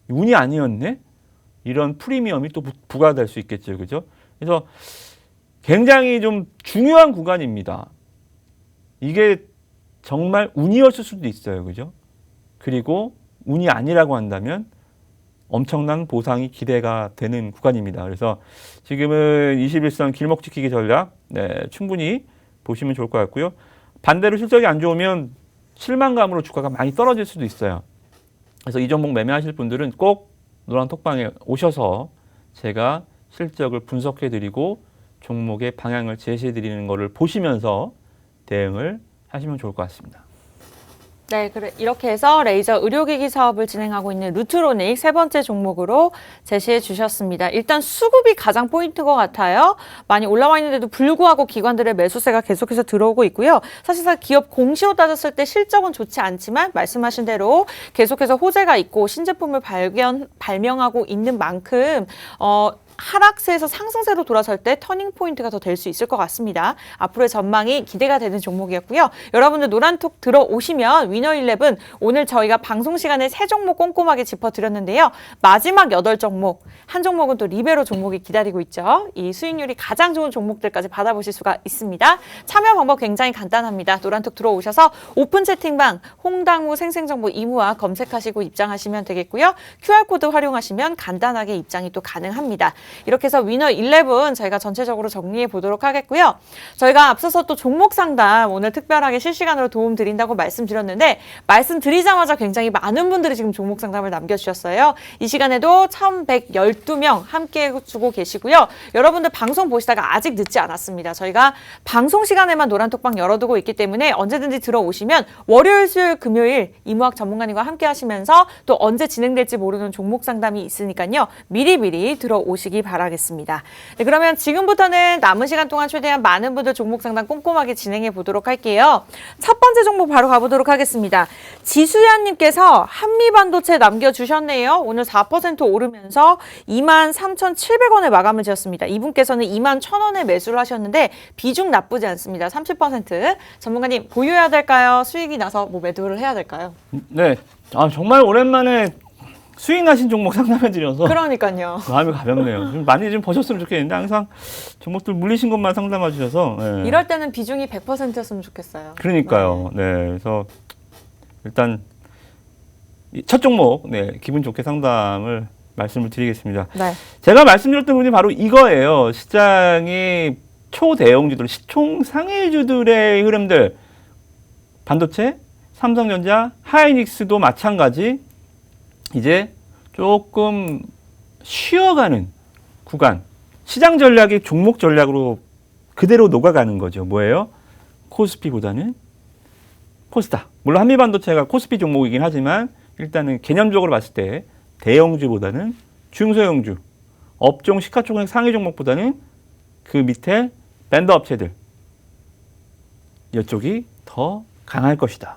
운이 아니었네? 이런 프리미엄이 또 부과될 수 있겠죠. 그죠? 그래서 굉장히 좀 중요한 구간입니다. 이게 정말 운이었을 수도 있어요. 그죠? 그리고 운이 아니라고 한다면 엄청난 보상이 기대가 되는 구간입니다. 그래서 지금은 21선 길목 지키기 전략 충분히 보시면 좋을 것 같고요. 반대로 실적이 안 좋으면 실망감으로 주가가 많이 떨어질 수도 있어요. 그래서 이 종목 매매하실 분들은 꼭 노란톡방에 오셔서 제가 실적을 분석해드리고 종목의 방향을 제시해드리는 것을 보시면서 대응을 하시면 좋을 것 같습니다. 네, 이렇게 해서 레이저 의료기기 사업을 진행하고 있는 루트로닉 세 번째 종목으로 제시해 주셨습니다. 일단 수급이 가장 포인트인 것 같아요. 많이 올라와 있는데도 불구하고 기관들의 매수세가 계속해서 들어오고 있고요. 사실상 기업 공시로 따졌을 때 실적은 좋지 않지만 말씀하신 대로 계속해서 호재가 있고 신제품을 발명하고 있는 만큼 하락세에서 상승세로 돌아설 때 터닝 포인트가 더 될 수 있을 것 같습니다. 앞으로의 전망이 기대가 되는 종목이었고요. 여러분들 노란톡 들어오시면 위너11 오늘 저희가 방송 시간에 3종목 꼼꼼하게 짚어드렸는데요. 마지막 8종목, 한 종목은 또 리베로 종목이 기다리고 있죠. 이 수익률이 가장 좋은 종목들까지 받아보실 수가 있습니다. 참여 방법 굉장히 간단합니다. 노란톡 들어오셔서 오픈 채팅방 홍당무 생생정보 이무와 검색하시고 입장하시면 되겠고요. QR코드 활용하시면 간단하게 입장이 또 가능합니다. 이렇게 해서 위너11 저희가 전체적으로 정리해 보도록 하겠고요. 저희가 앞서서 또 종목 상담 오늘 특별하게 실시간으로 도움 드린다고 말씀드렸는데 말씀드리자마자 굉장히 많은 분들이 지금 종목 상담을 남겨주셨어요. 이 시간에도 1112명 함께 해주고 계시고요. 여러분들 방송 보시다가 아직 늦지 않았습니다. 저희가 방송 시간에만 노란톡방 열어두고 있기 때문에 언제든지 들어오시면 월요일, 수요일, 금요일 이무학 전문가님과 함께 하시면서 또 언제 진행될지 모르는 종목 상담이 있으니까요. 미리미리 들어오시기 바라겠습니다. 네, 그러면 지금부터는 남은 시간 동안 최대한 많은 분들 종목 상담 꼼꼼하게 진행해 보도록 할게요. 첫 번째 종목 바로 가보도록 하겠습니다. 지수연님께서 한미반도체 남겨주셨네요. 오늘 4% 오르면서 23,700원에 마감을 지었습니다. 이분께서는 21,000원에 매수를 하셨는데 비중 나쁘지 않습니다. 30%. 전문가님 보유해야 될까요? 수익이 나서 뭐 매도를 해야 될까요? 네, 정말 오랜만에 수익 나신 종목 상담해드려서 그러니까요. 마음이 가볍네요. 좀 많이 좀 버셨으면 좋겠는데 항상 종목들 물리신 것만 상담해 주셔서 이럴 때는 비중이 100%였으면 좋겠어요. 그러니까요. 네, 그래서 일단 첫 종목 기분 좋게 상담을 말씀을 드리겠습니다. 네. 제가 말씀드렸던 부분이 바로 이거예요. 시장이 초대형주들, 시총 상위주들의 흐름들, 반도체, 삼성전자, 하이닉스도 마찬가지. 이제 조금 쉬어가는 구간, 시장 전략이 종목 전략으로 그대로 녹아가는 거죠. 뭐예요? 코스피보다는 코스닥. 물론 한미반도체가 코스피 종목이긴 하지만 일단은 개념적으로 봤을 때 대형주보다는 중소형주, 업종 시가총액 상위 종목보다는 그 밑에 밴드 업체들 이쪽이 더 강할 것이다.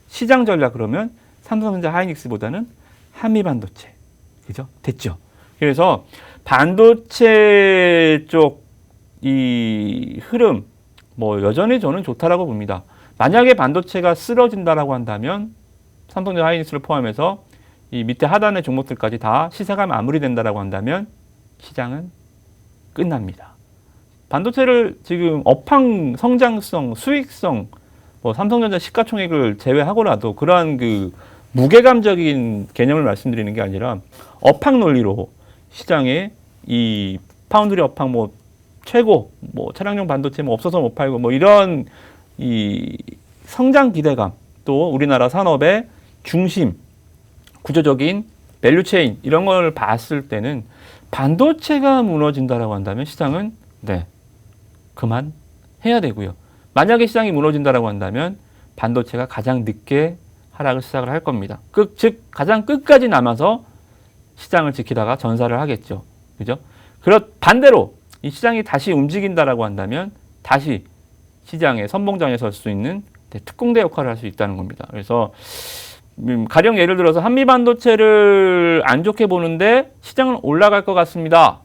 시장 전략 그러면 삼성전자 하이닉스보다는 한미반도체. 그죠? 됐죠? 그래서 반도체 쪽 이 흐름 뭐 여전히 저는 좋다라고 봅니다. 만약에 반도체가 쓰러진다라고 한다면 삼성전자 하이닉스를 포함해서 이 밑에 하단의 종목들까지 다 시세가 마무리된다라고 한다면 시장은 끝납니다. 반도체를 지금 업황, 성장성, 수익성, 뭐 삼성전자 시가총액을 제외하고라도 그러한 그 무게감적인 개념을 말씀드리는 게 아니라 업황 논리로 시장에 이 파운드리 업황 뭐 최고, 뭐 차량용 반도체 뭐 없어서 못 팔고 뭐 이런 이 성장 기대감 또 우리나라 산업의 중심, 구조적인 밸류체인 이런 걸 봤을 때는 반도체가 무너진다라고 한다면 시장은 네, 그만 해야 되고요. 만약에 시장이 무너진다라고 한다면 반도체가 가장 늦게 하락을 시작을 할 겁니다. 즉 가장 끝까지 남아서 시장을 지키다가 전사를 하겠죠. 그죠? 반대로 이 시장이 다시 움직인다라고 한다면 다시 시장의 선봉장에 설 수 있는 특공대 역할을 할 수 있다는 겁니다. 그래서 가령 예를 들어서 한미 반도체를 안 좋게 보는데 시장은 올라갈 것 같습니다.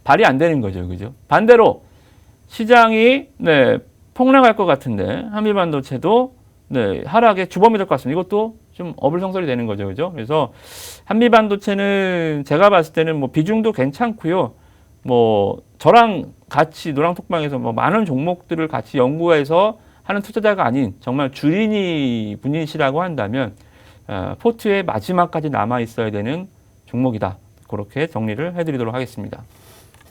발이 안 되는 거죠. 그죠? 반대로 시장이 네, 폭락할 것 같은데 한미 반도체도 네, 하락의 주범이 될 것 같습니다. 이것도 좀 어불성설이 되는 거죠. 그죠? 그래서 한미 반도체는 제가 봤을 때는 뭐 비중도 괜찮고요. 뭐 저랑 같이 노랑톡방에서 뭐 많은 종목들을 같이 연구해서 하는 투자자가 아닌 정말 주린이 분이시라고 한다면 포트의 마지막까지 남아 있어야 되는 종목이다. 그렇게 정리를 해드리도록 하겠습니다.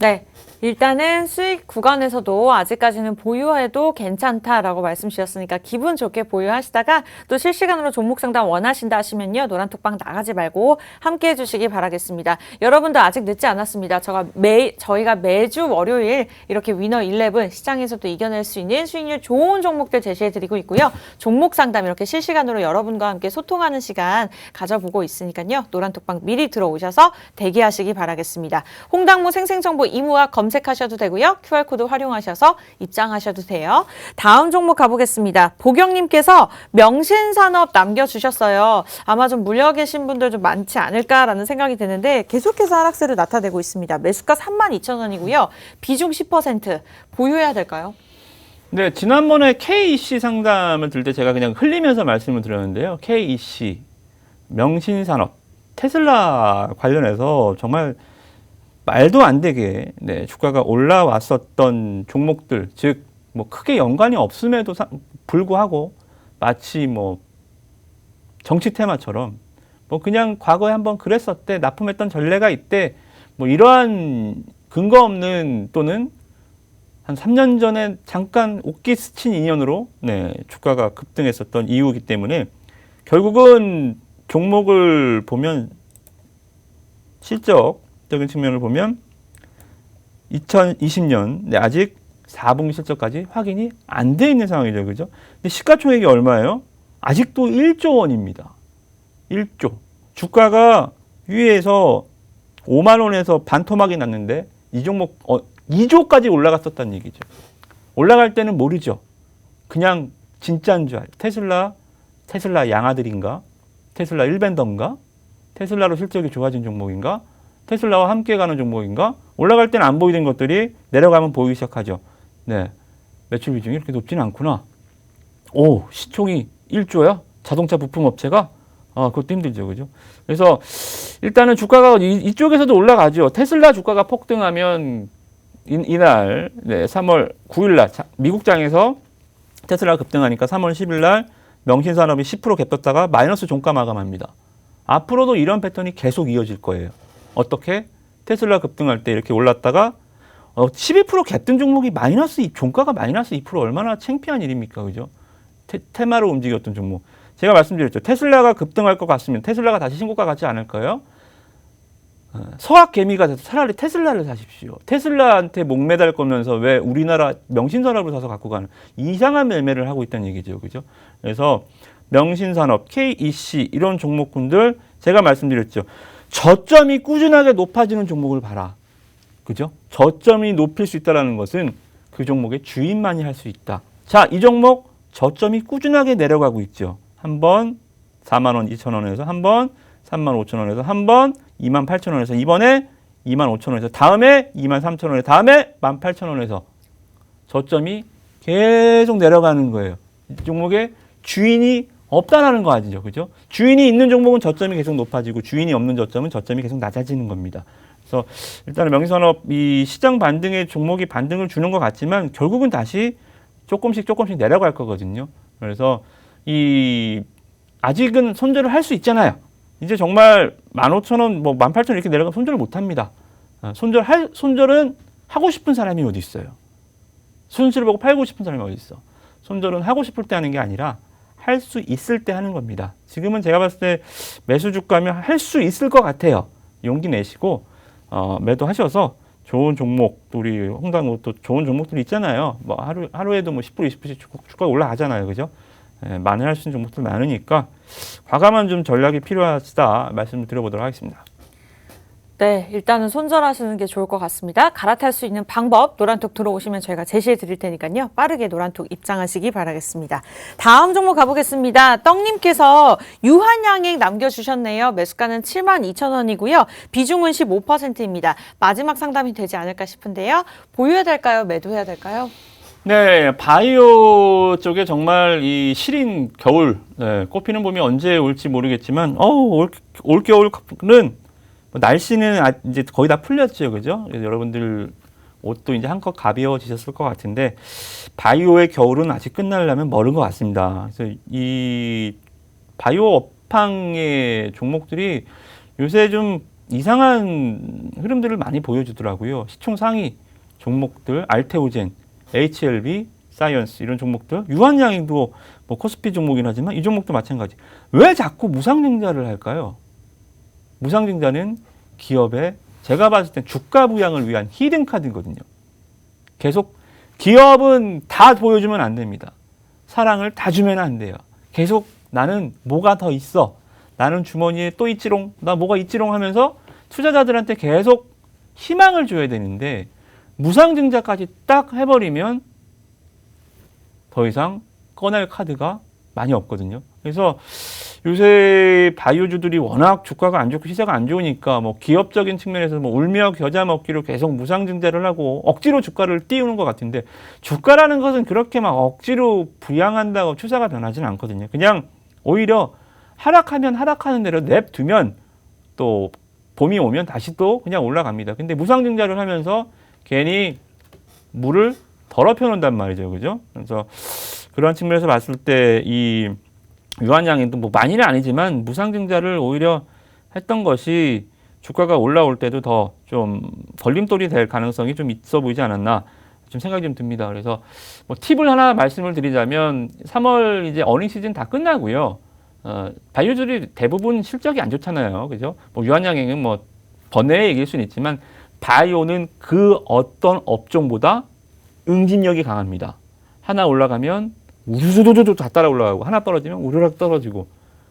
네. 일단은 수익 구간에서도 아직까지는 보유해도 괜찮다라고 말씀 주셨으니까 기분 좋게 보유하시다가 또 실시간으로 종목 상담 원하신다 하시면요. 노란톡방 나가지 말고 함께 해주시기 바라겠습니다. 여러분도 아직 늦지 않았습니다. 저희가 매주 월요일 이렇게 위너 11 시장에서도 이겨낼 수 있는 수익률 좋은 종목들 제시해드리고 있고요. 종목 상담 이렇게 실시간으로 여러분과 함께 소통하는 시간 가져보고 있으니까요. 노란톡방 미리 들어오셔서 대기하시기 바라겠습니다. 홍당무 생생정보 이무와 검색하셔도 되고요. QR코드 활용하셔서 입장하셔도 돼요. 다음 종목 가보겠습니다. 보경님께서 명신산업 남겨주셨어요. 아마 좀 물려 계신 분들 좀 많지 않을까라는 생각이 드는데 계속해서 하락세를 나타내고 있습니다. 매수가 32,000원이고요. 비중 10% 보유해야 될까요? 네, 지난번에 KEC 상담을 들 때 제가 그냥 흘리면서 말씀을 드렸는데요. KEC, 명신산업, 테슬라 관련해서 정말 말도 안 되게 네, 주가가 올라왔었던 종목들, 즉 뭐 크게 연관이 없음에도 불구하고 마치 뭐 정치 테마처럼 뭐 그냥 과거에 한번 그랬었대, 납품했던 전례가 있대, 뭐 이러한 근거 없는 또는 한 3년 전에 잠깐 옷깃 스친 인연으로 네, 주가가 급등했었던 이유이기 때문에 결국은 종목을 보면 실적적인 측면을 보면 2020년 네, 아직 4분기 실적까지 확인이 안 돼 있는 상황이죠. 그죠? 근데 시가총액이 얼마예요? 아직도 1조 원입니다. 1조. 주가가 위에서 5만 원에서 반토막이 났는데 이 종목 2조까지 올라갔었다는 얘기죠. 올라갈 때는 모르죠. 그냥 진짜인 줄 알아요. 테슬라 양아들인가? 테슬라 일벤더인가? 테슬라로 실적이 좋아진 종목인가? 테슬라와 함께 가는 종목인가? 올라갈 때는 안 보이던 것들이 내려가면 보이기 시작하죠. 네, 매출 비중이 이렇게 높지는 않구나. 오, 시총이 1조야? 자동차 부품 업체가? 아, 그것도 힘들죠. 그죠? 그래서 일단은 주가가 이쪽에서도 올라가죠. 테슬라 주가가 폭등하면 이날 네, 3월 9일 날 미국장에서 테슬라가 급등하니까 3월 10일 날 명신산업이 10% 갭떴다가 마이너스 종가 마감합니다. 앞으로도 이런 패턴이 계속 이어질 거예요. 어떻게? 테슬라 급등할 때 이렇게 올랐다가 12% 갭뜬 종목이 종가가 마이너스 2% 얼마나 창피한 일입니까? 그죠? 테마로 움직였던 종목. 제가 말씀드렸죠. 테슬라가 급등할 것 같으면 테슬라가 다시 신고가 가지 않을까요? 서학개미가 돼서 차라리 테슬라를 사십시오. 테슬라한테 목매달 거면서 왜 우리나라 명신산업을 사서 갖고 가는 이상한 매매를 하고 있다는 얘기죠. 그죠? 그래서 명신산업, KEC 이런 종목군들 제가 말씀드렸죠. 저점이 꾸준하게 높아지는 종목을 봐라. 그죠? 저점이 높일 수 있다는 것은 그 종목의 주인만이 할 수 있다. 자, 이 종목 저점이 꾸준하게 내려가고 있죠. 한 번 4만 원 2천 원에서 한 번 3만 5천 원에서 한 번 2만 8천 원에서 이번에 25,000원에서 다음에 23,000원에 다음에 18,000원에서 저점이 계속 내려가는 거예요. 이 종목에 주인이 없다라는 거 아니죠. 그죠? 주인이 있는 종목은 저점이 계속 높아지고 주인이 없는 저점은 저점이 계속 낮아지는 겁니다. 그래서 일단은 명의산업 이 시장 반등에 종목이 반등을 주는 것 같지만 결국은 다시 조금씩 내려갈 거거든요. 그래서 이 아직은 손절을 할 수 있잖아요. 이제 정말 15,000원, 뭐 18,000원 이렇게 내려가면 손절을 못 합니다. 손절은 하고 싶은 사람이 어디 있어요? 손실을 보고 팔고 싶은 사람이 어디 있어? 손절은 하고 싶을 때 하는 게 아니라 할 수 있을 때 하는 겁니다. 지금은 제가 봤을 때 매수 주가면 할 수 있을 것 같아요. 용기 내시고 매도하셔서 좋은 종목, 우리 홍당무 또 좋은 종목들이 있잖아요. 뭐 하루에도 뭐 10%, 20%씩 주가가 올라가잖아요. 그죠? 많이 할 수 있는 종목들 많으니까 과감한 좀 전략이 필요하시다 말씀을 드려보도록 하겠습니다. 네, 일단은 손절하시는 게 좋을 것 같습니다. 갈아탈 수 있는 방법 노란톡 들어오시면 저희가 제시해 드릴 테니까요. 빠르게 노란톡 입장하시기 바라겠습니다. 다음 종목 가보겠습니다. 떡님께서 유한양행 남겨주셨네요. 매수가는 72,000원이고요. 비중은 15%입니다. 마지막 상담이 되지 않을까 싶은데요. 보유해야 될까요? 매도해야 될까요? 네, 바이오 쪽에 정말 이 시린 겨울, 꽃피는 봄이 언제 올지 모르겠지만, 올 겨울은 날씨는 이제 거의 다 풀렸죠, 그죠? 그래서 여러분들 옷도 이제 한껏 가벼워지셨을 것 같은데, 바이오의 겨울은 아직 끝나려면 멀은 것 같습니다. 그래서 이 바이오 업황의 종목들이 요새 좀 이상한 흐름들을 많이 보여주더라고요. 시총 상위 종목들, 알테오젠, HLB, 사이언스 이런 종목들, 유한양행도 뭐 코스피 종목이긴 하지만 이 종목도 마찬가지. 왜 자꾸 무상증자를 할까요? 무상증자는 기업의 제가 봤을 땐 주가 부양을 위한 히든 카드거든요. 계속 기업은 다 보여주면 안 됩니다. 사랑을 다 주면 안 돼요. 계속 나는 뭐가 더 있어. 나는 주머니에 또 있지롱. 나 뭐가 있지롱 하면서 투자자들한테 계속 희망을 줘야 되는데 무상증자까지 딱 해버리면 더 이상 꺼낼 카드가 많이 없거든요. 그래서 요새 바이오주들이 워낙 주가가 안 좋고 시세가 안 좋으니까 뭐 기업적인 측면에서 뭐 울며 겨자 먹기로 계속 무상증자를 하고 억지로 주가를 띄우는 것 같은데 주가라는 것은 그렇게 막 억지로 부양한다고 추세가 변하지는 않거든요. 그냥 오히려 하락하면 하락하는 대로 냅두면 또 봄이 오면 다시 또 그냥 올라갑니다. 근데 무상증자를 하면서 괜히 물을 더럽혀 놓는단 말이죠. 그죠? 그래서 그런 측면에서 봤을 때 이 유한양행도 뭐 많이는 아니지만 무상증자를 오히려 했던 것이 주가가 올라올 때도 더 좀 걸림돌이 될 가능성이 좀 있어 보이지 않았나 좀 생각이 좀 듭니다. 그래서 뭐 팁을 하나 말씀을 드리자면 3월 이제 어닝 시즌 다 끝나고요. 바이오주들이 대부분 실적이 안 좋잖아요. 그죠? 뭐 유한양행은 뭐 번외의 얘기일 수는 있지만 바이오는 그 어떤 업종보다 응집력이 강합니다. 하나 올라가면 우르르르르 다 따라 올라가고 하나 떨어지면 우르르 떨어지고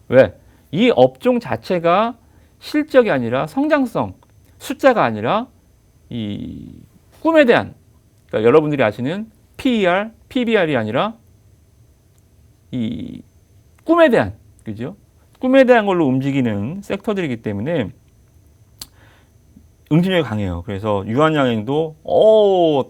왜? 이 업종 자체가 실적이 아니라 성장성, 숫자가 아니라 이 꿈에 대한 그러니까 여러분들이 아시는 PER, PBR이 아니라 이 꿈에 대한 그죠? 꿈에 대한 걸로 움직이는 섹터들이기 때문에 응집력이 강해요. 그래서 유한양행도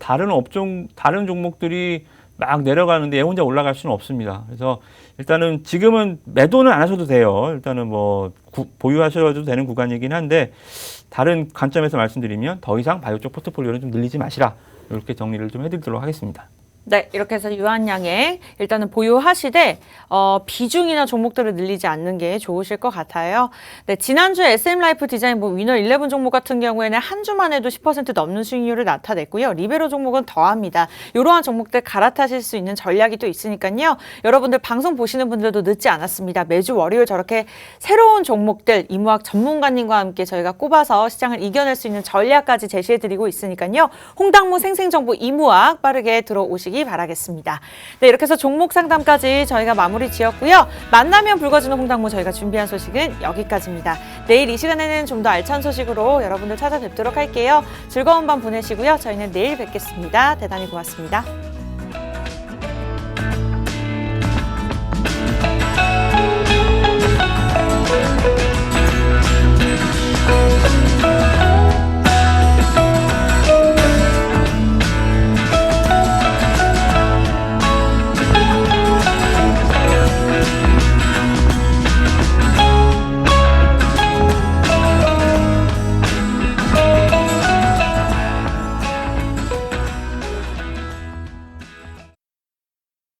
다른 업종, 다른 종목들이 막 내려가는데 얘 혼자 올라갈 수는 없습니다. 그래서 일단은 지금은 매도는 안 하셔도 돼요. 일단은 뭐 보유하셔도 되는 구간이긴 한데 다른 관점에서 말씀드리면 더 이상 바이오 쪽 포트폴리오는 좀 늘리지 마시라. 이렇게 정리를 좀 해드리도록 하겠습니다. 네, 이렇게 해서 유한양행 일단은 보유하시되 비중이나 종목들을 늘리지 않는 게 좋으실 것 같아요. 네, 지난주 SM라이프 디자인 뭐 위너 11 종목 같은 경우에는 한 주만 해도 10% 넘는 수익률을 나타냈고요. 리베로 종목은 더합니다. 이러한 종목들 갈아타실 수 있는 전략이 또 있으니까요. 여러분들 방송 보시는 분들도 늦지 않았습니다. 매주 월요일 저렇게 새로운 종목들 이무학 전문가님과 함께 저희가 꼽아서 시장을 이겨낼 수 있는 전략까지 제시해드리고 있으니까요. 홍당무 생생정보 이무학 빠르게 들어오시기 바라겠습니다. 네, 이렇게 해서 종목 상담까지 저희가 마무리 지었고요. 만나면 붉어지는 홍당무 저희가 준비한 소식은 여기까지입니다. 내일 이 시간에는 좀 더 알찬 소식으로 여러분들 찾아뵙도록 할게요. 즐거운 밤 보내시고요. 저희는 내일 뵙겠습니다. 대단히 고맙습니다.